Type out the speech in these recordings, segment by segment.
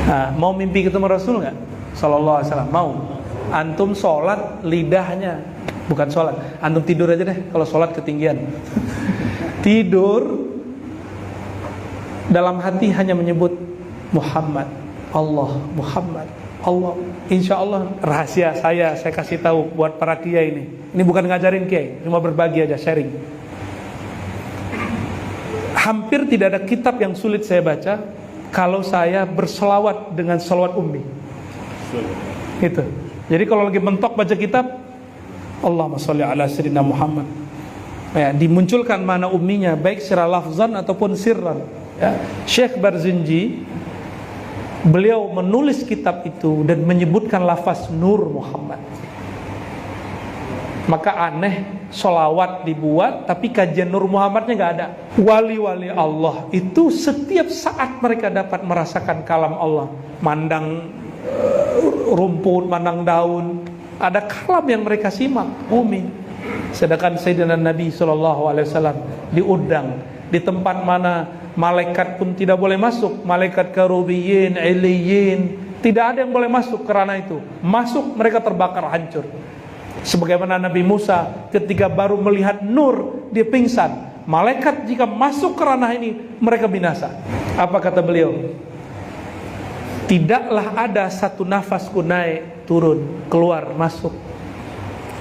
Nah, mau mimpi ketemu Rasul nggak? Sallallahu alaihi wasallam. Mau? Antum sholat lidahnya, bukan sholat. Antum tidur aja deh. Kalau sholat ketinggian. Tidur dalam hati hanya menyebut Muhammad, Allah, Muhammad, Allah. Insya Allah rahasia saya kasih tahu buat para kiai ini. Ini bukan ngajarin kiai, cuma berbagi aja, sharing. Hampir tidak ada kitab yang sulit saya baca kalau saya berselawat dengan selawat ummi. Gitu. Jadi kalau lagi mentok baca kitab, Allahumma sholli ala sayyidina Muhammad. Ya, dimunculkan mana umminya, baik secara lafzan ataupun sirran. Ya. Syekh Barzinji, beliau menulis kitab itu dan menyebutkan lafaz Nur Muhammad. Maka aneh, sholawat dibuat tapi kajian Nur Muhammadnya gak ada. Wali-wali Allah itu setiap saat mereka dapat merasakan kalam Allah. Mandang rumput, mandang daun, ada kalam yang mereka simak, bumi. Sedangkan Sayyidina Nabi SAW diundang di tempat mana malaikat pun tidak boleh masuk. Malaikat karubiyin, iliyin, tidak ada yang boleh masuk kerana itu. Masuk mereka terbakar hancur. Sebagaimana Nabi Musa ketika baru melihat nur, dia pingsan. Malaikat jika masuk ke ranah ini, mereka binasa. Apa kata beliau? Tidaklah ada satu nafasku naik, turun, keluar, masuk.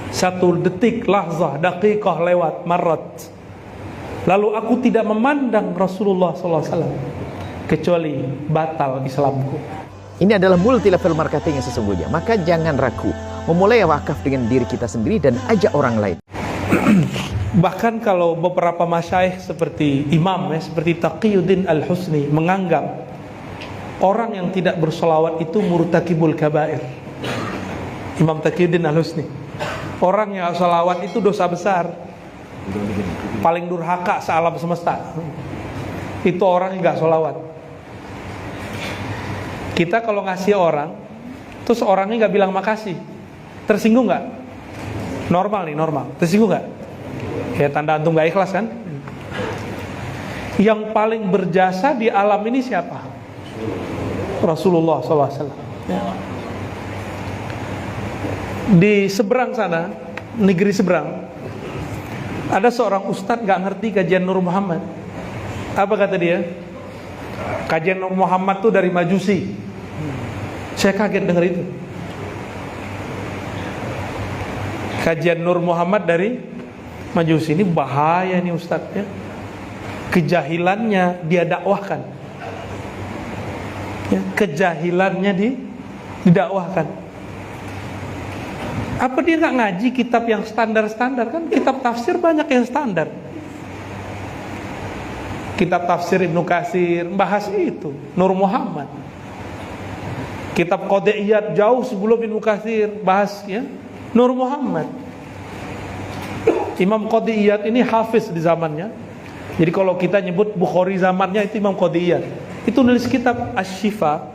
Satu detik, lahzah, daqiqah lewat, marat. Lalu aku tidak memandang Rasulullah SAW, kecuali batal Islamku. Ini adalah multi level marketing yang sesungguhnya. Maka jangan ragu memulai wakaf dengan diri kita sendiri dan ajak orang lain. Bahkan kalau beberapa masyaikh seperti imam seperti Taqiyuddin Al-Husni menganggap orang yang tidak bersolawat itu murtakibul kabair. Imam Taqiyuddin Al-Husni, orang yang solawat itu dosa besar, paling durhaka sealam semesta. Itu orang yang gak solawat. Kita kalau ngasih orang, terus orangnya gak bilang makasih, tersinggung gak? Normal nih, normal. Tersinggung gak? Ya tanda antum gak ikhlas kan? Yang paling berjasa di alam ini siapa? Rasulullah SAW. Ya. Di seberang sana, negeri seberang, ada seorang ustadz gak ngerti kajian Nur Muhammad. Apa kata dia? Kajian Nur Muhammad tuh dari Majusi. Saya kaget dengar itu. Kajian Nur Muhammad dari Majusi. Ini bahaya nih ustadz ya. Kejahilannya dia dakwahkan ya, kejahilannya didakwahkan. Apa dia gak ngaji kitab yang standar-standar? Kan kitab tafsir banyak yang standar. Kitab tafsir Ibnu Katsir bahas itu Nur Muhammad. Kitab Qadiyat jauh sebelum Ibnu Katsir bahas ya Nur Muhammad. Imam Qadiyat ini hafiz di zamannya. Jadi kalau kita nyebut Bukhari zamannya itu Imam Qadiyat. Itu nulis kitab Asy-Syifa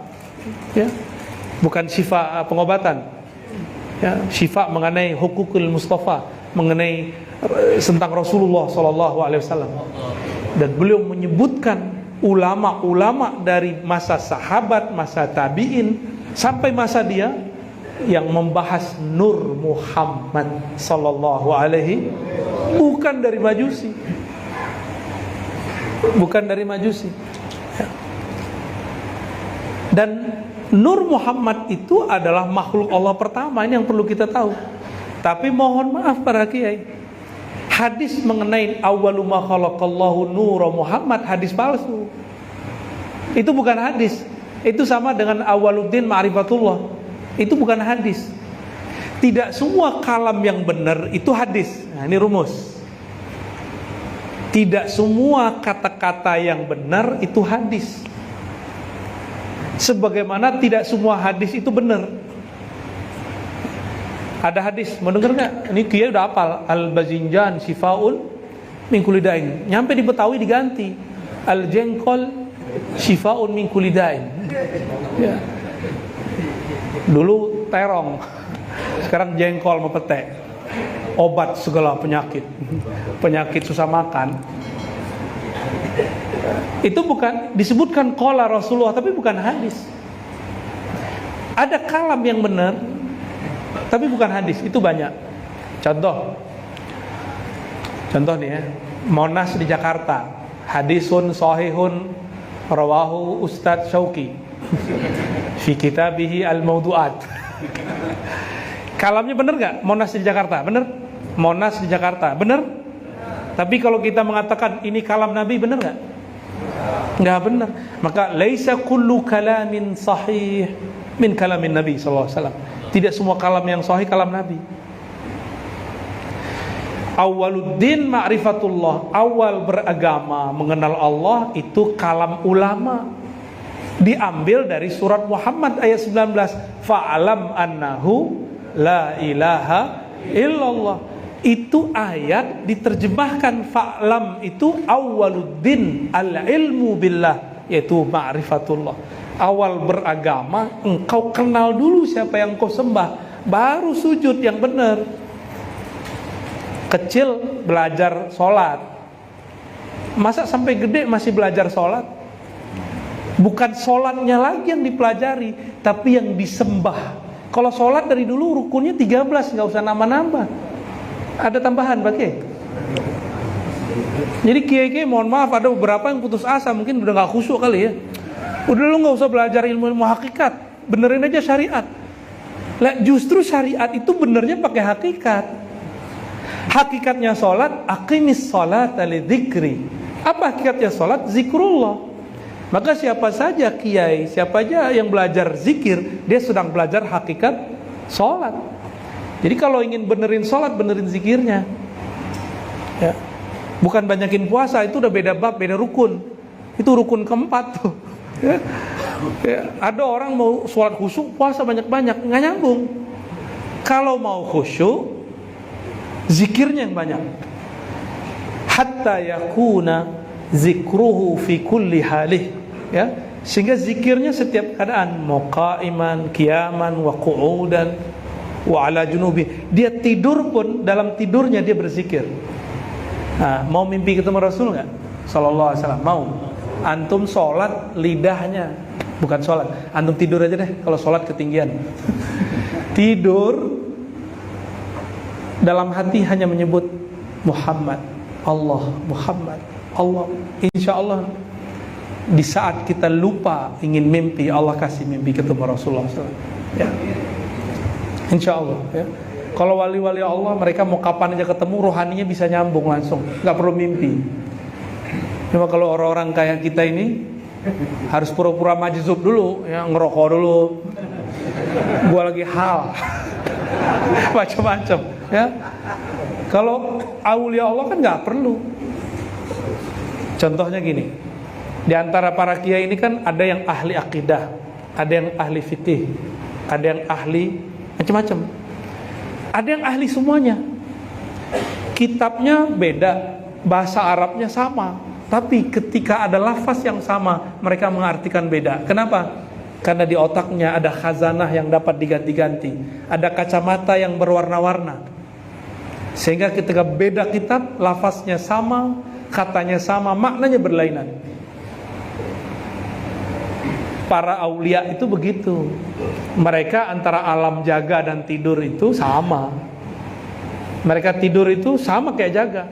ya. Bukan syifa pengobatan. Ya, syifa mengenai hukukul Mustafa, mengenai tentang Rasulullah SAW. Dan beliau menyebutkan ulama-ulama dari masa sahabat, masa tabi'in sampai masa dia yang membahas Nur Muhammad sallallahu alaihi, bukan dari Majusi. Bukan dari Majusi. Dan Nur Muhammad itu adalah makhluk Allah pertama, ini yang perlu kita tahu. Tapi mohon maaf para kiai, hadis mengenai awwalu ma khalaqallahu nura Muhammad hadis palsu. Itu bukan hadis. Itu sama dengan awwaluddin ma'rifatullah. Itu bukan hadis. Tidak semua kalam yang benar itu hadis. Nah, ini rumus. Tidak semua kata-kata yang benar itu hadis. Sebagaimana tidak semua hadis itu benar. Ada hadis, mau denger gak? Ini kiai udah hafal. Al-bazinjan shifaun min kulli da'in. Nyampe di Betawi diganti al-jengkol shifaun min kulli da'in. Ya. Dulu terong, sekarang jengkol sama pete. Obat segala penyakit. Penyakit susah makan. Itu bukan disebutkan qala Rasulullah, tapi bukan hadis. Ada kalam yang benar, tapi bukan hadis, itu banyak. Contoh nih ya, Monas di Jakarta, hadisun sahihun rawahu Ustadz Syauqi fi kitabihi al-mawdu'at. Kalamnya benar gak? Monas di Jakarta, benar? Monas di Jakarta, benar? Tapi kalau kita mengatakan ini kalam Nabi, benar gak? Nggak benar. Maka laisa kullu kalamin sahih min kalamin Nabi sallallahu alaihi wasallam. Tidak semua kalam yang sahih kalam Nabi. Awaluddin ma'rifatullah, awal beragama mengenal Allah itu kalam ulama. Diambil dari surat Muhammad ayat 19, fa'alam annahu la ilaha illallah. Itu ayat diterjemahkan fa'lam itu awaluddin al-ilmu billah, yaitu ma'rifatullah. Awal beragama engkau kenal dulu siapa yang kau sembah, baru sujud yang benar. Kecil belajar sholat, masa sampai gede masih belajar sholat? Bukan sholatnya lagi yang dipelajari, tapi yang disembah. Kalau sholat dari dulu rukunnya 13, nggak usah nambah-nambah. Ada tambahan pakai. Jadi kiai-kiai mohon maaf, ada beberapa yang putus asa, mungkin udah nggak khusyuk kali ya. Udah lu nggak usah belajar ilmu hakikat, benerin aja syariat. Lah justru syariat itu benernya pakai hakikat. Hakikatnya sholat, aqimis sholata lidzikri. Apa hakikatnya sholat? Zikrullah. Maka siapa saja kiai, siapa aja yang belajar zikir, dia sedang belajar hakikat sholat. Jadi kalau ingin benerin sholat, benerin zikirnya ya. Bukan banyakin puasa, itu udah beda bab, beda rukun. Itu rukun keempat tuh ya. Ya. Ada orang mau sholat khusyuk, puasa banyak-banyak, nggak nyambung. Kalau mau khusyuk, zikirnya yang banyak. Hatta yakuna zikruhu fi kulli halih ya. Sehingga zikirnya setiap keadaan, mau qaiman, qiyaman, wa qu'udan, wa ala junubi. Dia tidur pun dalam tidurnya dia berzikir. Nah, mau mimpi ketemu Rasul nggak? Sallallahu alaihi wasallam. Mau? Antum sholat lidahnya, bukan sholat. Antum tidur aja deh. Kalau sholat ketinggian. Tidur dalam hati hanya menyebut Muhammad, Allah, Muhammad, Allah. Insya Allah di saat kita lupa ingin mimpi, Allah kasih mimpi ketemu Rasulullah SAW. Ya. Insya Allah. Ya. Kalau wali-wali Allah, mereka mau kapan aja ketemu, rohaninya bisa nyambung langsung, nggak perlu mimpi. Cuma kalau orang-orang kayak kita ini harus pura-pura majzub dulu, ya, ngerokok dulu. Gua lagi hal, macam-macam. Ya, kalau aulia Allah kan nggak perlu. Contohnya gini, di antara para kiai ini kan ada yang ahli akidah, ada yang ahli fikih, ada yang ahli macam-macam, ada yang ahli semuanya. Kitabnya beda, bahasa Arabnya sama, tapi ketika ada lafaz yang sama, mereka mengartikan beda. Kenapa? Karena di otaknya ada khazanah yang dapat diganti-ganti, ada kacamata yang berwarna-warna. Sehingga ketika beda kitab, lafaznya sama, katanya sama, maknanya berlainan. Para aulia itu begitu. Mereka antara alam jaga dan tidur itu sama. Mereka tidur itu sama kayak jaga.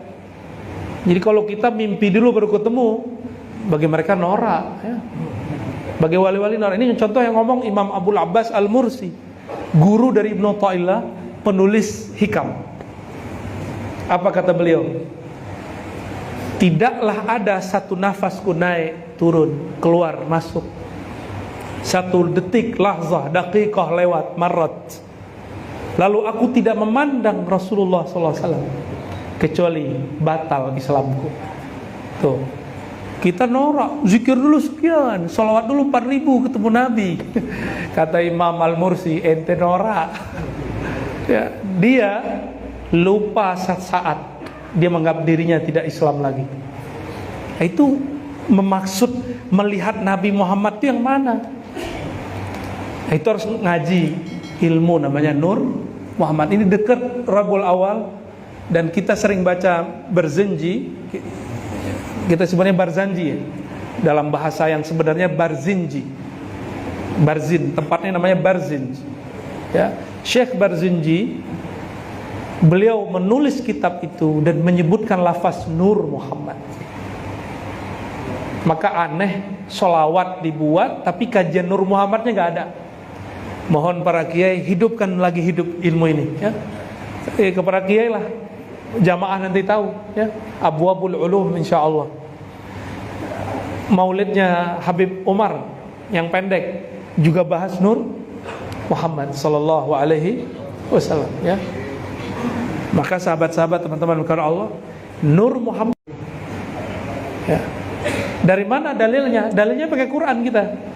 Jadi kalau kita mimpi dulu baru ketemu, bagi mereka norak ya. Bagi wali-wali norak. Ini contoh yang ngomong Imam Abul Abbas Al-Mursi, guru dari Ibnu Ta'ilah, penulis hikam. Apa kata beliau? Tidaklah ada satu nafasku naik, turun, keluar, masuk, satu detik, lahzah, daqiqah lewat, marrat, lalu aku tidak memandang Rasulullah SAW, kecuali batal Islamku. Tuh, kita norak, zikir dulu sekian, salawat dulu 4.000 ketemu Nabi. Kata Imam Al-Mursi, ente norak ya. Dia lupa saat dia menganggap dirinya tidak Islam lagi. Itu memaksud melihat Nabi Muhammad itu yang mana? Itu harus ngaji ilmu namanya Nur Muhammad. Ini dekat Rabiul Awal dan kita sering baca Barzinji. Kita sebenarnya Barzanji ya, dalam bahasa yang sebenarnya Barzinji. Barzin, tempatnya namanya Barzin. Ya, Syekh Barzinji, beliau menulis kitab itu dan menyebutkan lafaz Nur Muhammad. Maka aneh sholawat dibuat tapi kajian Nur Muhammadnya nggak ada. Mohon para kiai hidupkan lagi hidup ilmu ini, ya. Kepada kiai lah, jamaah nanti tahu, ya. Abwabul Ulum insyaallah. Maulidnya Habib Umar yang pendek juga bahas Nur Muhammad sallallahu alaihi wasallam, ya. Maka sahabat-sahabat, teman-teman karena Allah, Nur Muhammad, ya. Dari mana dalilnya? Dalilnya pakai Quran kita.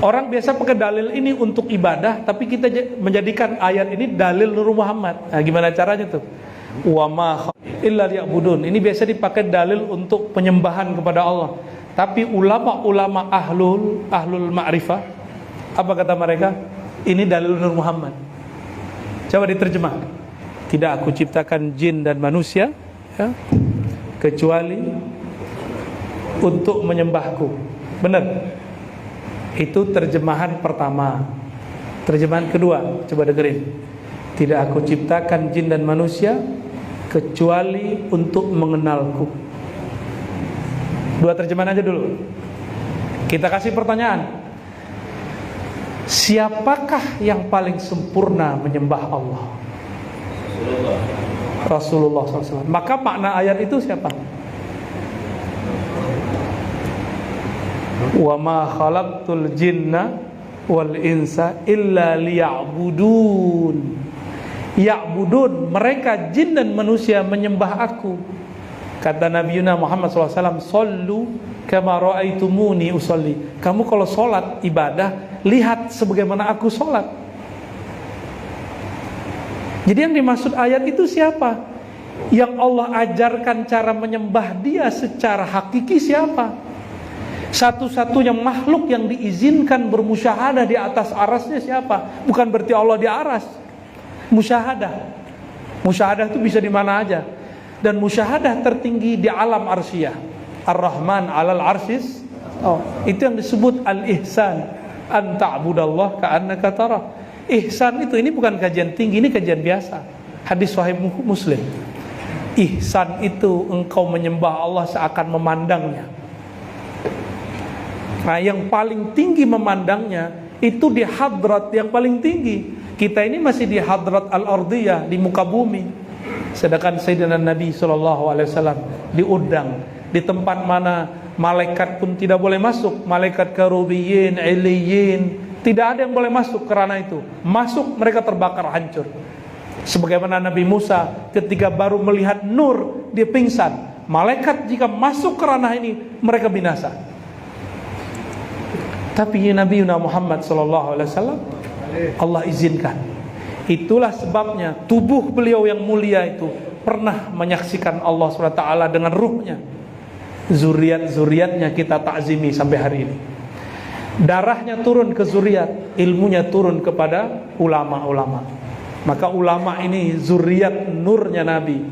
Orang biasa pakai dalil ini untuk ibadah, tapi kita menjadikan ayat ini dalil Nur Muhammad. Nah, gimana caranya tuh? Wa ma illa liya'budun. Ini biasa dipakai dalil untuk penyembahan kepada Allah. Tapi ulama-ulama ahlul ma'rifah, apa kata mereka? Ini dalil Nur Muhammad. Coba diterjemah. Tidak aku ciptakan jin dan manusia, ya, kecuali untuk menyembahku. Benar. Itu terjemahan pertama. Terjemahan kedua, coba dengerin. Tidak aku ciptakan jin dan manusia kecuali untuk mengenalku. Dua terjemahan aja dulu. Kita kasih pertanyaan. Siapakah yang paling sempurna menyembah Allah? Rasulullah SAW. Maka makna ayat itu siapa? Wa ma khalaqtul jinna wal insa illa liya'budun. Ya'budun, mereka jin dan manusia menyembah aku. Kata Nabi Muhammad SAW, sallu kama ra'aitumuni usalli. Kamu kalau sholat ibadah, lihat sebagaimana aku sholat. Jadi yang dimaksud ayat itu siapa? Yang Allah ajarkan cara menyembah dia secara hakiki siapa? Satu-satunya makhluk yang diizinkan bermusyahadah di atas arasnya siapa? Bukan berarti Allah di aras. Musyahadah. Musyahadah itu bisa di mana aja. Dan musyahadah tertinggi di alam arsiyah. Ar-Rahman 'alal arsis. Oh, itu yang disebut al-ihsan. An ta'budallah ka'annaka tarah. Ihsan itu, ini bukan kajian tinggi, ini kajian biasa. Hadis sahih Muslim. Ihsan itu engkau menyembah Allah seakan memandangnya. Nah, yang paling tinggi memandangnya itu di hadrat yang paling tinggi. Kita ini masih di hadrat al-ardiyah, di muka bumi. Sedangkan Sayyidina Nabi SAW diundang di tempat mana malaikat pun tidak boleh masuk. Malaikat karubiyin, iliyin, tidak ada yang boleh masuk kerana itu. Masuk mereka terbakar hancur. Sebagaimana Nabi Musa ketika baru melihat nur dia pingsan. Malaikat jika masuk kerana ini mereka binasa. Tapi Nabi Muhammad SAW Allah izinkan. Itulah sebabnya tubuh beliau yang mulia itu pernah menyaksikan Allah SWT dengan ruhnya. Zuriat-zuriatnya kita takzimi sampai hari ini. Darahnya turun ke zuriat, ilmunya turun kepada ulama-ulama. Maka ulama ini zuriat nurnya Nabi,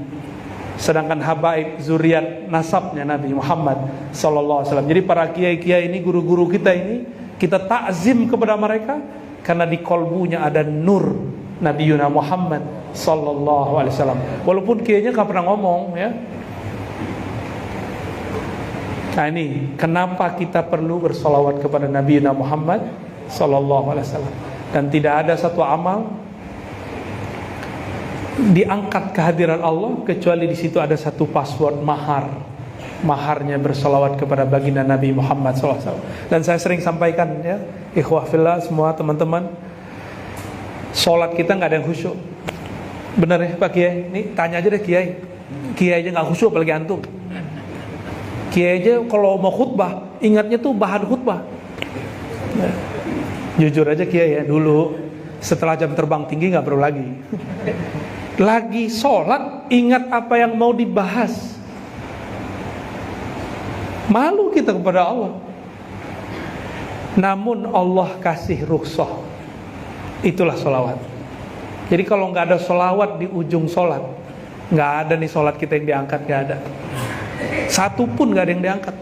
sedangkan habaib zuriat nasabnya Nabi Muhammad SAW. Jadi para kiai-kiai ini, guru-guru kita ini, kita takzim kepada mereka karena di kolbunya ada nur Nabi Muhammad SAW. Walaupun kiainya gak pernah ngomong, ya. Nah, ini kenapa kita perlu bersolawat kepada Nabi Muhammad SAW. Dan tidak ada satu amal diangkat kehadiran Allah kecuali di situ ada satu password mahar. Maharnya bersolawat kepada baginda Nabi Muhammad SAW. Dan saya sering sampaikan, ya, ikhwah fillah semua teman-teman, sholat kita nggak ada yang khusyuk. Benar ya Pak Kiai? Ini tanya aja deh Kiai. Kiai aja nggak khusyuk apalagi antum. Kiai aja kalau mau khutbah ingatnya tuh bahan khutbah. Nah, jujur aja Kiai ya, dulu setelah jam terbang tinggi nggak perlu lagi. Lagi sholat ingat apa yang mau dibahas. Malu kita kepada Allah. Namun Allah kasih rukhsah. Itulah sholawat. Jadi kalau nggak ada sholawat di ujung sholat, nggak ada nih sholat kita yang diangkat, nggak ada. Satu pun nggak ada yang diangkat.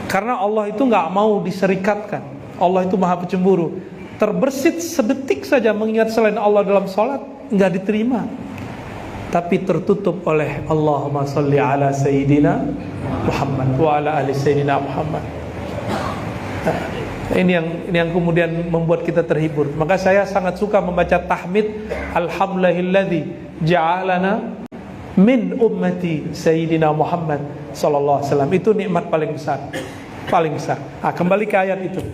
Karena Allah itu nggak mau diserikatkan. Allah itu maha pencemburu. Terbersit sedetik saja mengingat selain Allah dalam sholat, nggak diterima. Tapi tertutup oleh Allahumma sholli ala Sayyidina Muhammad wa ala ali Sayyidina Muhammad. Ini yang kemudian membuat kita terhibur. Maka saya sangat suka membaca tahmid, alhamdulillahilladzi ja'alana min ummati Sayyidina Muhammad sallallahu alaihi wasallam. Itu nikmat paling besar. Paling besar. Kembali ke ayat itu.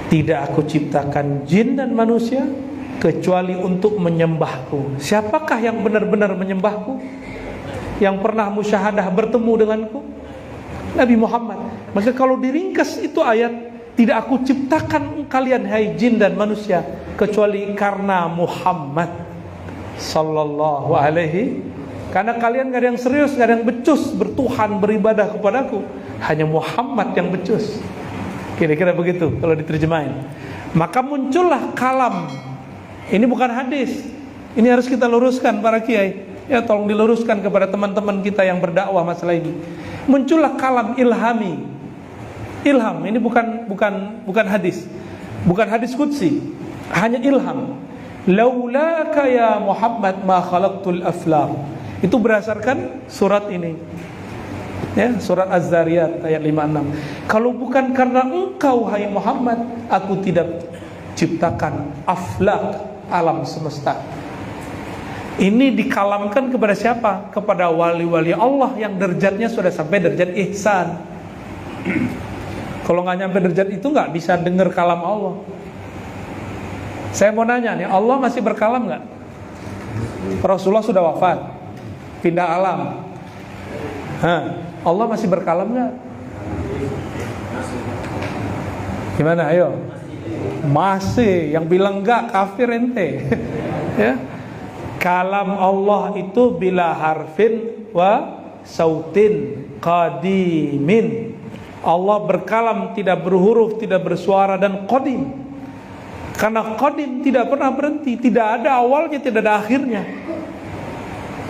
Tidak aku ciptakan jin dan manusia kecuali untuk menyembahku. Siapakah yang benar-benar menyembahku? Yang pernah musyahadah bertemu denganku? Nabi Muhammad. Maka kalau diringkas itu ayat, tidak aku ciptakan kalian hai jin dan manusia kecuali karena Muhammad sallallahu alaihi. Karena kalian gak ada yang serius, gak ada yang becus bertuhan, beribadah kepadaku. Hanya Muhammad yang becus. Kira-kira begitu kalau diterjemahin. Maka muncullah kalam. Ini bukan hadis. Ini harus kita luruskan para kiai. Ya, tolong diluruskan kepada teman-teman kita yang berdakwah masalah ini. Muncullah kalam ilhami. Ilham ini bukan hadis. Bukan hadis qudsi. Hanya ilham. Laulaka ya Muhammad ma khalaqtul aflaq. Itu berdasarkan surat ini. Ya, surat Az-Zariyat ayat 56. Kalau bukan karena engkau hai Muhammad, aku tidak ciptakan aflak, alam semesta. Ini dikalamkan kepada siapa? Kepada wali-wali Allah yang derajatnya sudah sampai derajat ihsan. Kalau nggak nyampe derajat itu nggak bisa dengar kalam Allah. Saya mau nanya nih, Allah masih berkalam nggak? Rasulullah sudah wafat, pindah alam. Allah masih berkalam nggak? Gimana? Ayo. Masih. Yang bilang enggak kafir ente. Ya. Kalam Allah itu bila harfin wa sautin qadimin. Allah berkalam, tidak berhuruf, tidak bersuara, dan qadim. Karena qadim tidak pernah berhenti, tidak ada awalnya, tidak ada akhirnya,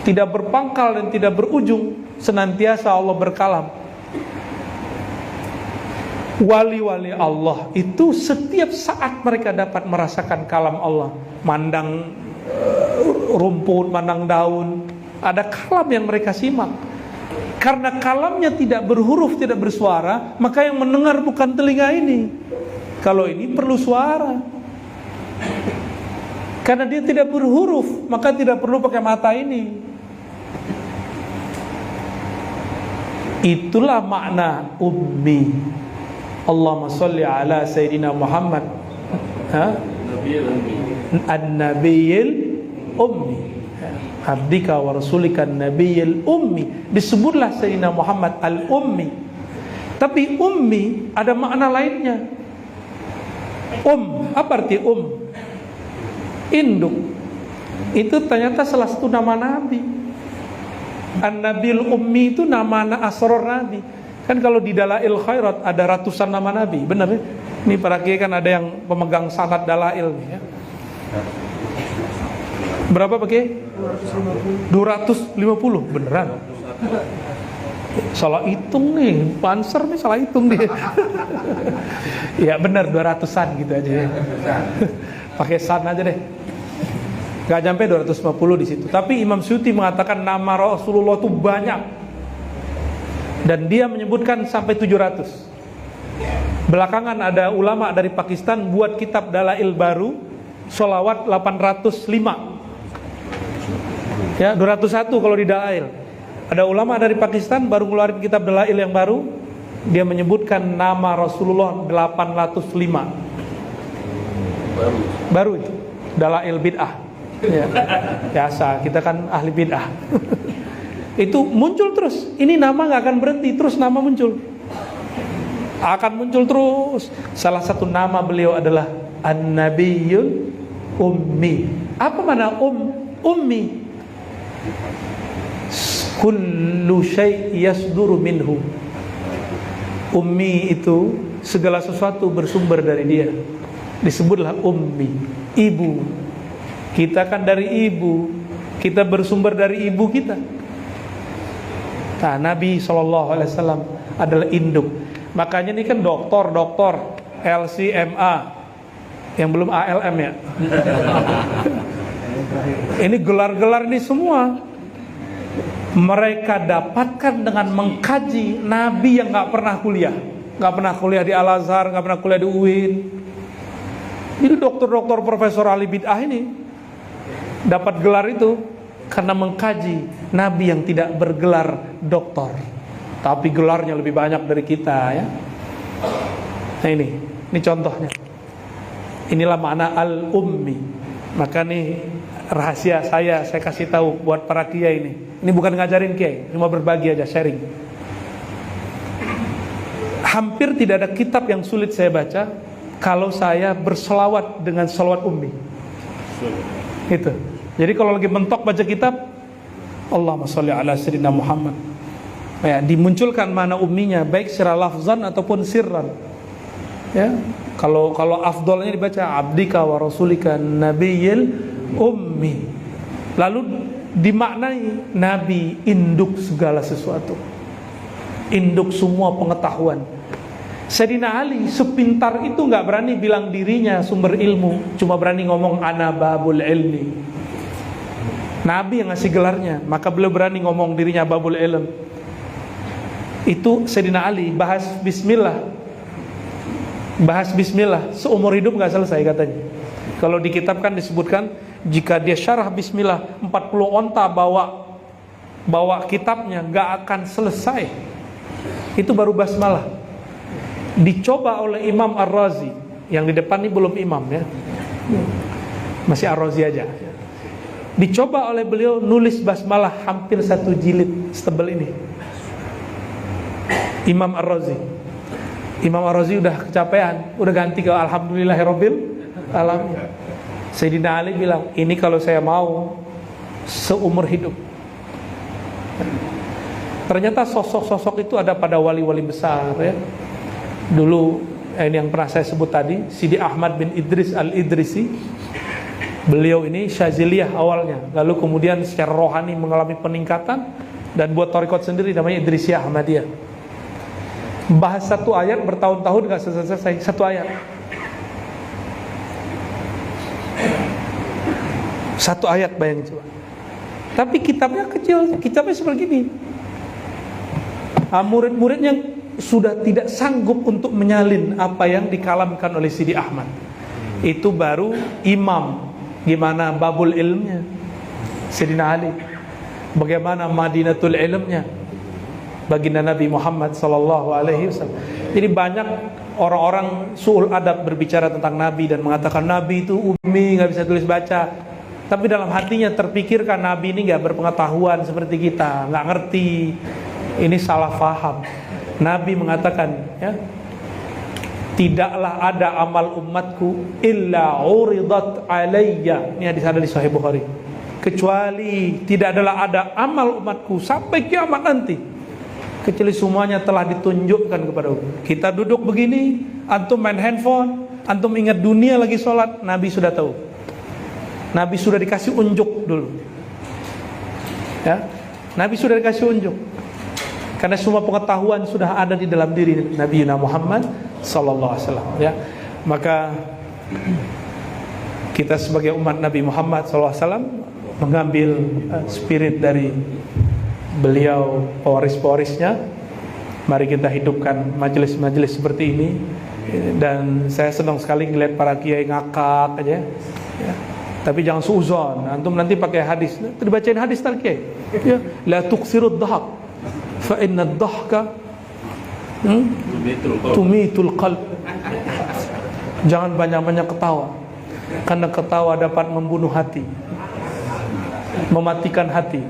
tidak berpangkal dan tidak berujung. Senantiasa Allah berkalam. Wali-wali Allah itu setiap saat mereka dapat merasakan kalam Allah. Mandang rumput, mandang daun, ada kalam yang mereka simak. Karena kalamnya tidak berhuruf, tidak bersuara, maka yang mendengar bukan telinga ini. Kalau ini perlu suara. Karena dia tidak berhuruf, maka tidak perlu pakai mata ini. Itulah makna ummi. Allahumma sholli ala Sayyidina Muhammad An-Nabiyil Ummi, abdika wa rasulika Nabiyil Ummi. Disebutlah Sayyidina Muhammad Al-Ummi. Tapi ummi ada makna lainnya. Apa arti induk. Itu ternyata salah satu nama Nabi. An-Nabil Ummi itu nama asror Nabi. Kan kalau di Dalail Khairat ada ratusan nama Nabi, benar ya? Ini para kiai kan ada yang pemegang sanad Dalail ya. Berapa pakai? 250, beneran. Salah hitung nih, Panser nih salah hitung dia. Ya benar 200-an gitu aja ya. Pakai san aja deh. Gak sampai 250 di situ. Tapi Imam Suyuti mengatakan nama Rasulullah itu banyak. Dan dia menyebutkan sampai 700. Belakangan ada ulama dari Pakistan buat kitab Dalail baru, sholawat 805. Ya, 201 kalau di Dalail. Ada ulama dari Pakistan baru ngeluarin kitab Dalail yang baru, dia menyebutkan nama Rasulullah 805. Baru itu Dalail bid'ah. Ya, biasa kita kan ahli bid'ah. Itu muncul terus. Ini nama gak akan berhenti, terus nama muncul. Akan muncul terus. Salah satu nama beliau adalah An-Nabiyul Ummi. Apa makna ummi? Kullu syai' yasduru minhu. Ummi itu segala sesuatu bersumber dari dia. Disebutlah ummi, ibu. Kita kan dari ibu, kita bersumber dari ibu kita. Nah, Nabi SAW adalah induk. Makanya ini kan doktor LCMA, yang belum ALM ya. Ini gelar-gelar ini semua mereka dapatkan dengan mengkaji Nabi yang nggak pernah kuliah di Al Azhar, nggak pernah kuliah di UIN. Jadi dokter Profesor Ali Bid'ah ini dapat gelar itu karena mengkaji Nabi yang tidak bergelar doktor, tapi gelarnya lebih banyak dari kita ya. Nah ini contohnya. Inilah makna al-ummi. Maka nih rahasia saya kasih tahu buat para kiai ini. Ini bukan ngajarin kiai, cuma berbagi aja, sharing. Hampir tidak ada kitab yang sulit saya baca kalau saya berselawat dengan selawat ummi. Gitu. Jadi kalau lagi mentok baca kitab, Allahumma sholli ala sayyidina Muhammad, ya, dimunculkan mana umminya, baik secara lafzan ataupun sirran. Ya, kalau afdolnya dibaca abdika wa rasulika nabiyil ummi. Lalu dimaknai Nabi induk segala sesuatu, induk semua pengetahuan. Sayyidina Ali sepintar itu nggak berani bilang dirinya sumber ilmu, cuma berani ngomong ana babul ilmi. Nabi yang ngasih gelarnya, maka beliau berani ngomong dirinya babul ilm. Itu Sayyidina Ali bahas bismillah seumur hidup nggak selesai katanya. Kalau di kitab kan disebutkan jika dia syarah bismillah 40 onta bawa kitabnya nggak akan selesai. Itu baru basmalah. Dicoba oleh Imam Ar-Razi, yang di depan ini belum imam ya, masih Ar-Razi aja. Dicoba oleh beliau nulis basmalah hampir 1 jilid setebal ini. Imam Ar-Razi udah kecapean, udah ganti ke alhamdulillahirabbil alamin. Sayyidina Ali bilang, ini kalau saya mau seumur hidup. Ternyata sosok-sosok itu ada pada wali-wali besar ya. Dulu ini yang pernah saya sebut tadi, Sidi Ahmad bin Idris Al-Idrisi. Beliau ini Syaziliyah awalnya, lalu kemudian secara rohani mengalami peningkatan dan buat tarekat sendiri namanya Idrisiyah Ahmadiyah. Bahas 1 ayat bertahun-tahun gak selesai 1 ayat. 1 ayat, bayangin coba. Tapi kitabnya kecil, kitabnya seperti ini. Murid-muridnya sudah tidak sanggup untuk menyalin apa yang dikalamkan oleh Sidi Ahmad. Itu baru imam. Gimana babul ilmnya Sayyidina Ali, bagaimana madinatul ilmnya baginda Nabi Muhammad sallallahu alaihi wasallam. Jadi banyak orang-orang suul adab berbicara tentang Nabi dan mengatakan Nabi itu ummi, nggak bisa tulis baca. Tapi dalam hatinya terpikirkan Nabi ini nggak berpengetahuan seperti kita, nggak ngerti. Ini salah faham. Nabi mengatakan, ya, tidaklah ada amal umatku illa uridat alayya. Ini hadis ada di Sahih Bukhari. Kecuali tidak adalah ada amal umatku sampai kiamat nanti kecuali semuanya telah ditunjukkan kepadaku. Kita duduk begini, antum main handphone, antum ingat dunia lagi sholat, Nabi sudah tahu. Nabi sudah dikasih unjuk dulu. Ya, Nabi sudah dikasih unjuk. Karena semua pengetahuan sudah ada di dalam diri Nabi Muhammad sallallahu alaihi wasallam ya. Maka kita sebagai umat Nabi Muhammad sallallahu alaihi wasallam mengambil spirit dari beliau, pewaris-pewarisnya. Mari kita hidupkan majelis-majelis seperti ini. Dan saya senang sekali ngelihat para kiai ngakak aja ya. Tapi jangan suuzon, antum nanti pakai hadis, dibacain hadis tar kiai ya, la tuqsirud dhahak fa inna ad-dhahka tumitul qalb. Jangan banyak-banyak ketawa, karena ketawa dapat membunuh hati, mematikan hati.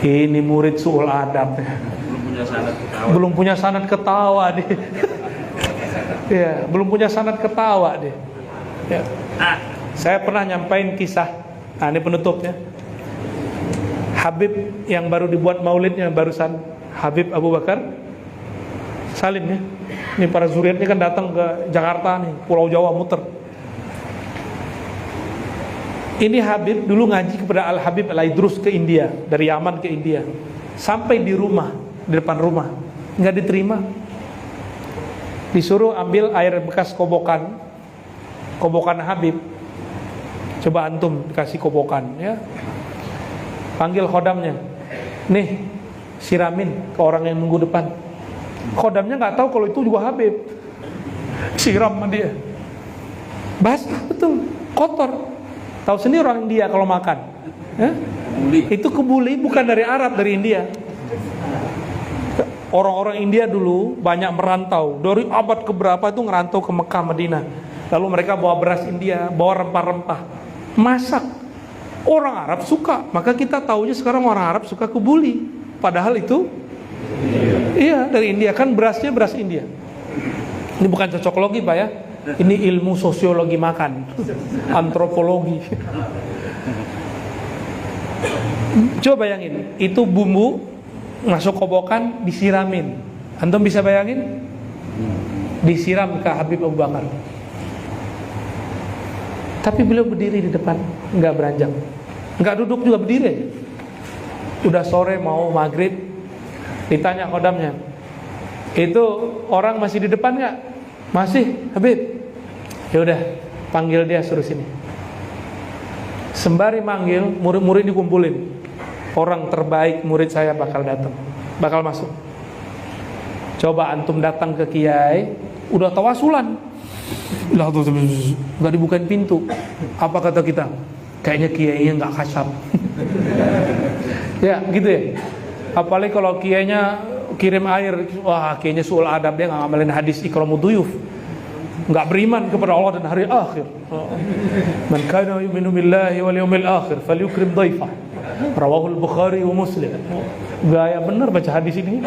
Ini murid suul adab, belum punya sanad ketawa deh. Ya, belum punya sanad ketawa deh. Ya. Saya pernah nyampain kisah. Nah, ini penutupnya. Habib yang baru dibuat maulidnya barusan, Habib Abu Bakar Salim ya. Ini para zuriatnya kan datang ke Jakarta nih, Pulau Jawa muter. Ini Habib dulu ngaji kepada Al Habib Al Idrus ke India, dari Yaman ke India. Sampai di rumah, di depan rumah, nggak diterima. Disuruh ambil air bekas kobokan Habib. Coba antum kasih kobokan, ya. Panggil khodamnya, nih siramin ke orang yang nunggu depan. Khodamnya nggak tahu kalau itu juga Habib. Siram sama dia. Basah betul, kotor. Tahu sendiri orang India kalau makan, ya? Itu kebuli, bukan dari Arab, dari India. Orang-orang India dulu banyak merantau. Dari abad keberapa itu ngerantau ke Mekah, Madinah. Lalu mereka bawa beras India, bawa rempah-rempah, masak. Orang Arab suka, maka kita taunya sekarang orang Arab suka kebuli. Padahal itu iya dari India, kan berasnya beras India. Ini bukan cocok logi Pak ya. Ini ilmu sosiologi makan, antropologi. Coba bayangin, itu bumbu masuk kobokan, disiramin. Antum bisa bayangin? Disiram ke Habib Abu Bakar. Tapi beliau berdiri di depan, nggak beranjak, nggak duduk juga, berdiri. Udah sore mau maghrib, ditanya khodamnya, itu orang masih di depan nggak? Masih, Habib. Ya udah, panggil dia, suruh sini. Sembari manggil, murid-murid dikumpulin. Orang terbaik murid saya bakal datang, bakal masuk. Coba antum datang ke kiai, udah tawasulan, lah tuh nggak dibukain pintu. Apa kata kita? Kayaknya kiainya nggak kasap. Ya gitu ya. Apalagi kalau kiainya kirim air, wah kiainya suul adab, dia nggak ngamalin hadis ikramud duyuf, nggak beriman kepada Allah dan hari akhir. Man kana yu'minu billahi wal yawmil akhir falyukrim dhaifah. Rawahul Bukhari wa Muslim. Gaya benar baca hadis ini.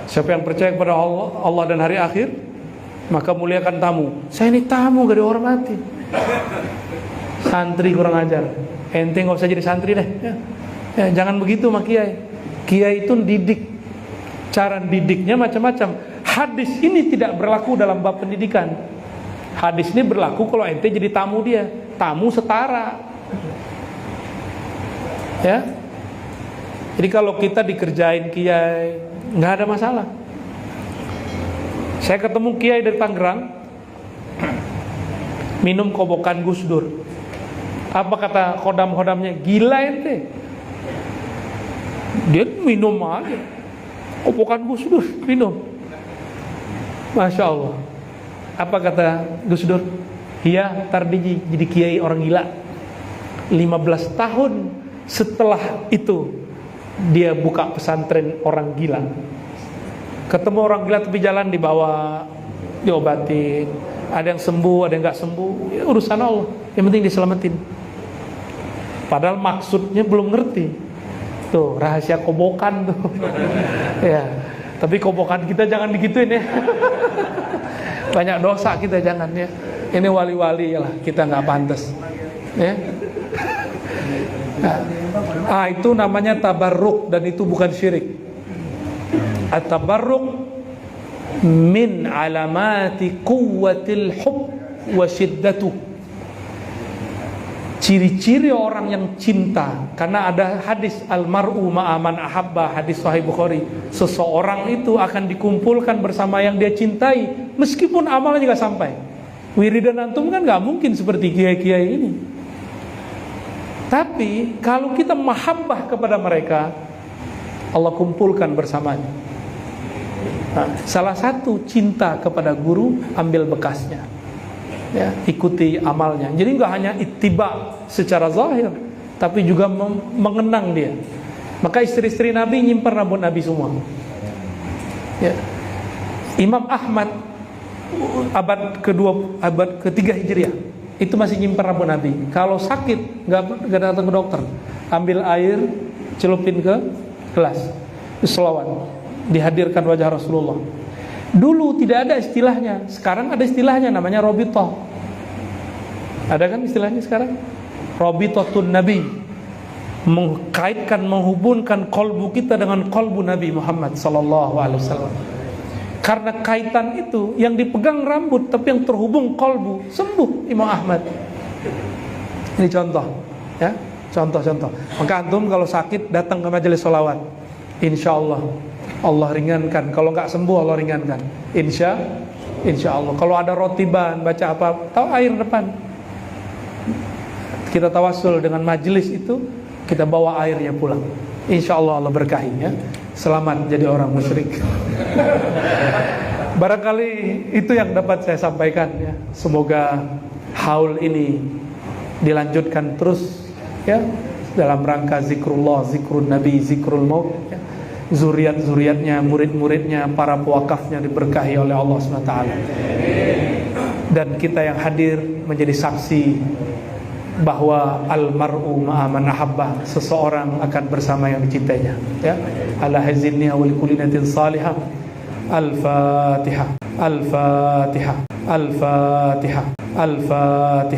Siapa yang percaya kepada Allah dan hari akhir, maka muliakan tamu. Saya ini tamu gak dihormati. Santri kurang ajar. Ente gak usah jadi santri deh. Ya, jangan begitu sama kiai. Kiai itu didik. Cara didiknya macam-macam. Hadis ini tidak berlaku dalam bab pendidikan. Hadis ini berlaku kalau ente jadi tamu dia. Tamu setara. Ya. Jadi kalau kita dikerjain kiai, nggak ada masalah. Saya ketemu kiai dari Tangerang, minum kobokan Gus Dur. Apa kata khodam-khodamnya? Gila ente. Dia minum aja kobokan Gus Dur, minum. Masya Allah. Apa kata Gus Dur? Iya, ntar dia jadi kiai orang gila. 15 tahun setelah itu dia buka pesantren orang gila. Ketemu orang gila tepi jalan, dibawa, diobatin. Ada yang sembuh, ada yang gak sembuh, ya, urusan Allah. Yang penting diselamatin. Padahal maksudnya belum ngerti. Tuh rahasia kobokan tuh. Ya, tapi kobokan kita jangan digituin ya. Banyak dosa kita, jangan ya. Ini wali-wali lah, kita nggak pantas. Ya. Nah, itu namanya tabarruk, dan itu bukan syirik. At-tabarruk min alamati quwwatil hub wa shiddatuh. Ciri-ciri orang yang cinta, karena ada hadis almar'u ma'aman ahabba, hadis Sahih Bukhari. Seseorang itu akan dikumpulkan bersama yang dia cintai, meskipun amalnya gak sampai. Wiridan antum kan gak mungkin seperti kiai-kiai ini. Tapi kalau kita mahabbah kepada mereka, Allah kumpulkan bersamanya. Nah, salah satu cinta kepada guru, ambil bekasnya, ya, ikuti amalnya. Jadi nggak hanya ittiba secara zahir, tapi juga mengenang dia. Maka istri-istri Nabi nyimpan rambut Nabi semua. Ya. Imam Ahmad abad ketiga Hijriah itu masih nyimpan rambut Nabi. Kalau sakit nggak datang ke dokter, ambil air, celupin ke gelas, selawat, dihadirkan wajah Rasulullah. Dulu tidak ada istilahnya, sekarang ada istilahnya, namanya robitoh. Ada kan istilahnya sekarang? Robitotun Nabi, mengkaitkan, menghubungkan kolbu kita dengan kolbu Nabi Muhammad SAW. Karena kaitan itu, yang dipegang rambut tapi yang terhubung kolbu, sembuh Imam Ahmad. Ini contoh, ya, contoh-contoh. Maka antum kalau sakit datang ke majelis sholawat, insya Allah Allah ringankan. Kalau nggak sembuh Allah ringankan, insya Insya Allah. Kalau ada rotiban, baca apa, tahu air depan. Kita tawasul dengan majelis itu, kita bawa airnya pulang. Insya Allah Allah berkahi ya. Selamat jadi orang musyrik. Barangkali itu yang dapat saya sampaikan ya. Semoga haul ini dilanjutkan terus ya, dalam rangka zikrullah, zikrul nabi, zikrul maut ya. Zuriat-zuriatnya, murid-muridnya, para pewakafnya diberkahi oleh Allah SWT. Dan kita yang hadir menjadi saksi bahwa almar'u ma'aman ahabbah, seseorang akan bersama yang dicintainya ya. Ala hazinni wa likulinatin salihah. Al-Fatihah. Al-Fatihah. Al-Fatihah. Al-Fatihah.